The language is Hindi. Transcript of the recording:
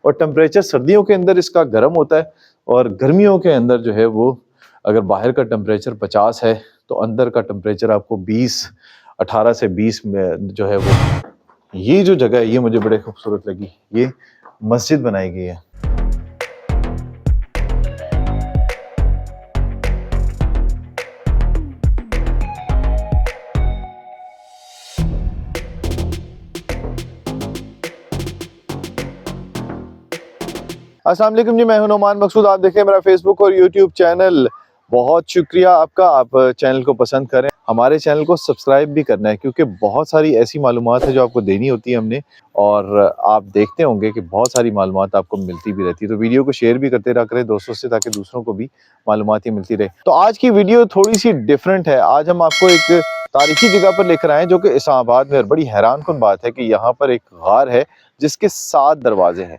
और टेम्परेचर सर्दियों के अंदर इसका गर्म होता है और गर्मियों के अंदर जो है वो अगर बाहर का टेम्परेचर 50 है तो अंदर का टेम्परेचर आपको 18 से 20 में जो है वो। ये जो जगह है ये मुझे बड़े खूबसूरत लगी, ये मस्जिद बनाई गई है। अस्सलाम वालेकुम जी, मैं हूं नोमान मकसूद। आप देखें मेरा फेसबुक और यूट्यूब चैनल। बहुत शुक्रिया आपका, आप चैनल को पसंद करें। हमारे चैनल को सब्सक्राइब भी करना है क्योंकि बहुत सारी ऐसी मालूमात है जो आपको देनी होती है हमने, और आप देखते होंगे कि बहुत सारी मालूमात आपको मिलती भी रहती है। तो वीडियो को शेयर भी करते रहा करें दोस्तों से, ताकि दूसरों को भी मालूमात मिलती रहे। तो आज की वीडियो थोड़ी सी डिफरेंट है। आज हम आपको एक तारीखी जगह पर लेकर आए जो कि इस्लामाबाद में, बड़ी हैरान कुन बात है कि यहाँ पर एक गार है जिसके 7 दरवाजे हैं।